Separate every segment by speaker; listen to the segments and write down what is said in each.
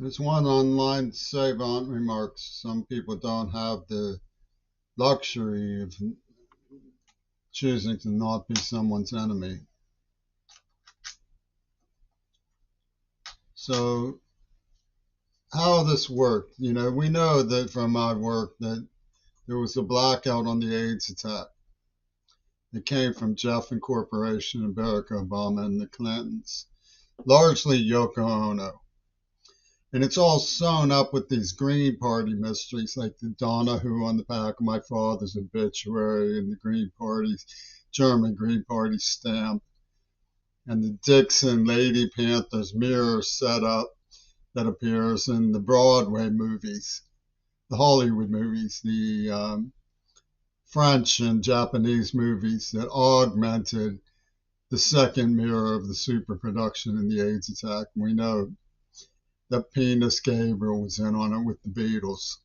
Speaker 1: There's one online savant remarks some people don't have the luxury of choosing to not be someone's enemy. So how this worked, we know that from my work that there was a blackout on the AIDS attack. It came from Jeff Corporation and Barack Obama and the Clintons, largely Yoko Ono. And it's all sewn up with these Green Party mysteries, like the Donahue on the back of my father's obituary and the Green Party's German Green Party stamp, and the Dixon Lady Panthers mirror setup that appears in the Broadway movies, the Hollywood movies, the French and Japanese movies that augmented the second mirror of the super production in the AIDS attack. We know that Penis Gabriel was in on it with the Beatles,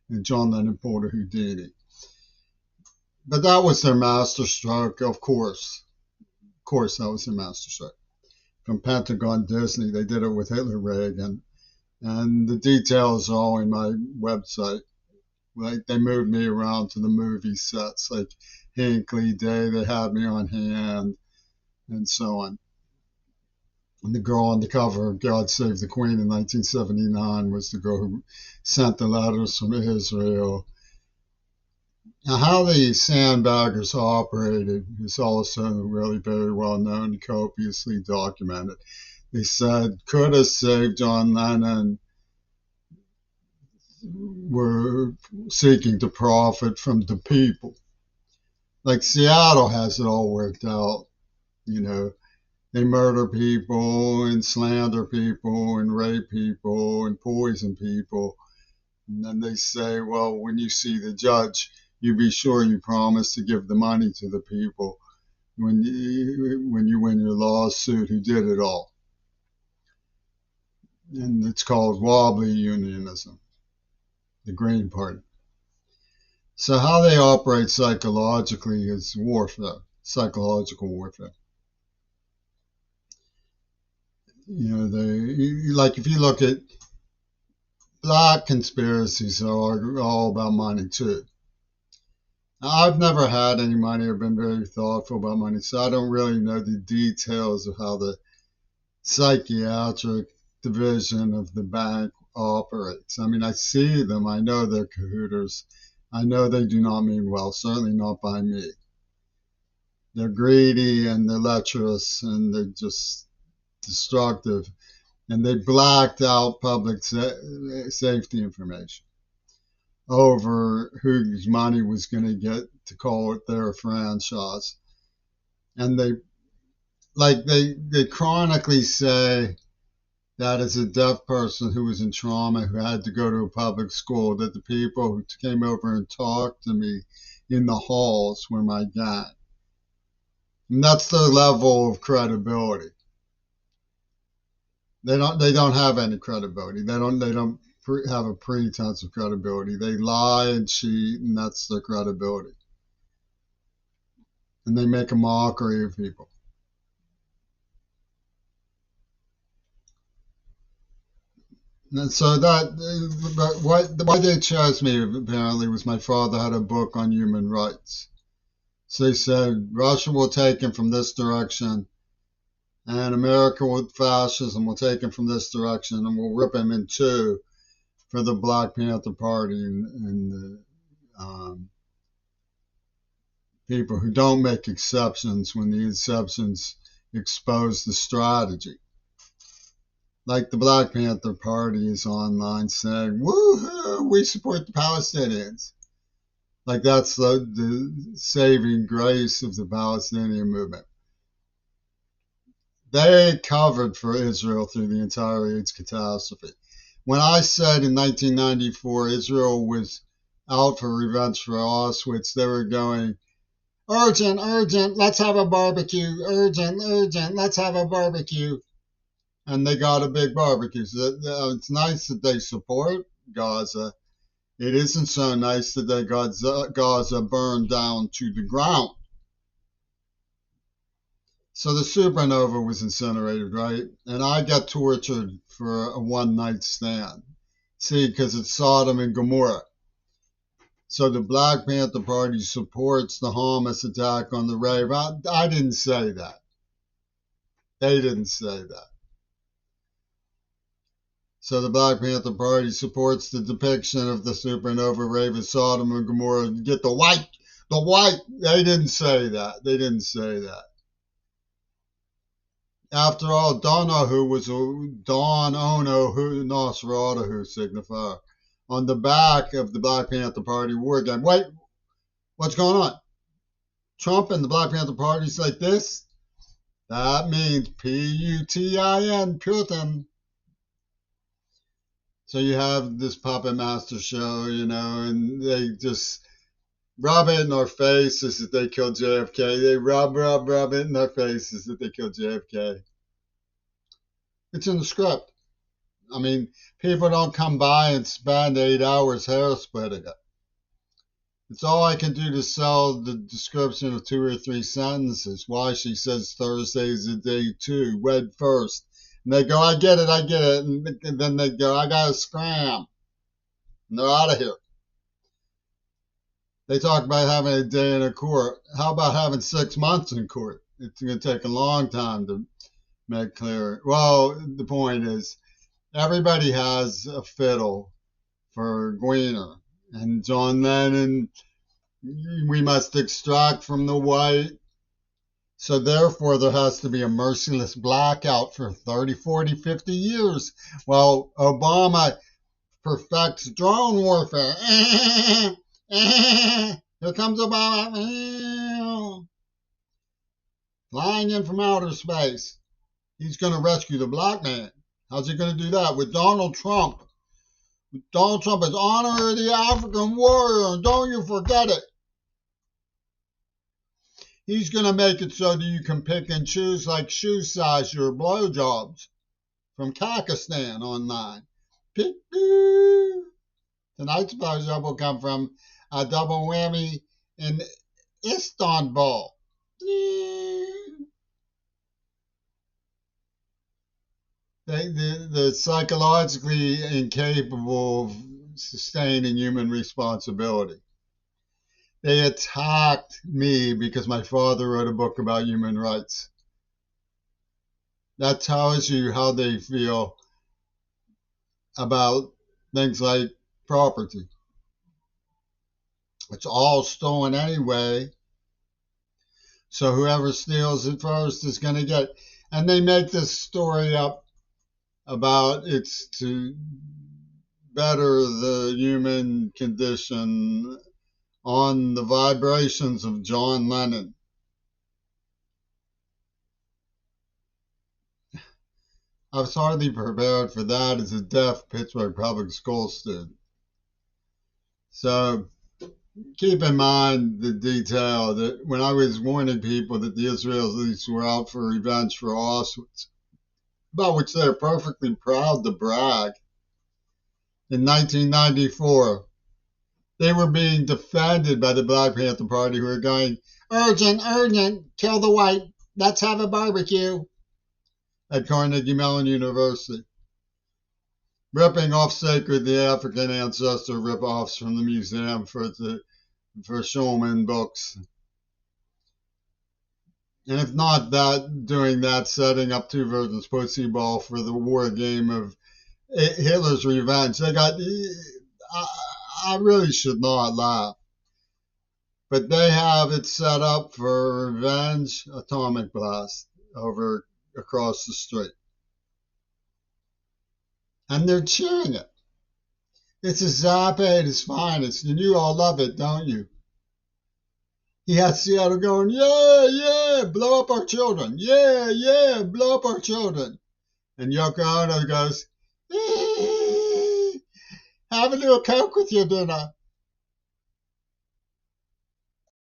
Speaker 1: and John Lennon pulled a Houdini. But that was their masterstroke, of course. Of course, that was their masterstroke. From Pentagon Disney, they did it with Hitler Reagan. And the details are all in my website. Like, they moved me around to the movie sets, like Hinckley Day, they had me on hand, and so on. And the girl on the cover of God Save the Queen in 1979 was the girl who sent the letters from Israel. Now, how the sandbaggers operated is also really very well known and copiously documented. They said, could have saved John Lennon, were seeking to profit from the people. Like Seattle has it all worked out, They murder people and slander people and rape people and poison people. And then they say, well, when you see the judge, you be sure you promise to give the money to the people when you win your lawsuit who did it all. And it's called wobbly unionism, the Green Party. So how they operate psychologically is warfare, psychological warfare. Like if you look at black conspiracies, are all about money too. Now, I've never had any money or been very thoughtful about money, so I don't really know the details of how the psychiatric division of the bank operates. I mean, I see them. I know they're cahooters. I know they do not mean well, certainly not by me. They're greedy and they're lecherous and they're just destructive. And they blacked out public safety information over whose money was going to get to call it their franchise. And they chronically say that as a deaf person who was in trauma, who had to go to a public school, that the people who came over and talked to me in the halls were my gang. And that's their level of credibility. They don't have any credibility. They don't have a pretense of credibility. They lie and cheat, and that's their credibility. And they make a mockery of people. And so why they chose me apparently was my father had a book on human rights. So they said Russia will take him from this direction, and America with fascism will take him from this direction, and we'll rip him in two for the Black Panther Party and the people who don't make exceptions when the exceptions expose the strategy. Like the Black Panther Party is online saying, woohoo, we support the Palestinians. Like that's the saving grace of the Palestinian movement. They covered for Israel through the entire AIDS catastrophe. When I said in 1994 Israel was out for revenge for Auschwitz, they were going, urgent, urgent, let's have a barbecue. Urgent, urgent, let's have a barbecue. And they got a big barbecue. So it's nice that they support Gaza. It isn't so nice that they got Gaza burned down to the ground. So the supernova was incinerated, right? And I got tortured for a one-night stand. See, because it's Sodom and Gomorrah. So the Black Panther Party supports the Hamas attack on the rave. I didn't say that. They didn't say that. So the Black Panther Party supports the depiction of the supernova rave of Sodom and Gomorrah. Get the white. They didn't say that. They didn't say that. After all, Donahu was Don Ono who Nosferatu signifier on the back of the Black Panther Party war game. Wait, what's going on? Trump and the Black Panther Party's like this? That means Putin, Putin. So you have this puppet master show, and they just rub it in our faces that they killed JFK. They rub it in their faces that they killed JFK. It's in the script. I mean, people don't come by and spend 8 hours hair splitting it. It's all I can do to sell the description of 2 or 3 sentences. Why she says Thursday's a day 2, wed first. And they go, I get it. And then they go, I got to scram. And they're out of here. They talk about having a day in a court. How about having 6 months in court? It's going to take a long time to make clear. Well, the point is, everybody has a fiddle for Gwiener. And John Lennon, we must extract from the white. So therefore, there has to be a merciless blackout for 30, 40, 50 years while Obama perfects drone warfare. Here comes Obama. Flying in from outer space. He's going to rescue the black man. How's he going to do that? With Donald Trump. Donald Trump is honor the African warrior, and don't you forget it. He's going to make it so that you can pick and choose like shoe size your blowjobs from Pakistan online. Tonight's blowjob will come from a double whammy in Istanbul. They're psychologically incapable of sustaining human responsibility. They attacked me because my father wrote a book about human rights. That tells you how they feel about things like property. It's all stolen anyway. So whoever steals it first is going to get it. And they make this story up about it's to better the human condition on the vibrations of John Lennon. I was hardly prepared for that as a deaf Pittsburgh public school student. So keep in mind the detail that when I was warning people that the Israelis were out for revenge for Auschwitz, about which they're perfectly proud to brag, in 1994, they were being defended by the Black Panther Party who were going, urgent, kill the white, let's have a barbecue, at Carnegie Mellon University, ripping off sacred the African ancestor rip-offs from the museum for Schulman books. And if not that, doing that, setting up Two Virgins Pussy Ball for the war game of Hitler's revenge. They got, I really should not laugh. But they have it set up for revenge atomic blast over across the street. And they're cheering it. It's a Zappe, it's fine. You all love it, don't you? He has Seattle going, yeah, blow up our children. Yeah, blow up our children. And Yoko Ono goes, have a little Coke with your dinner.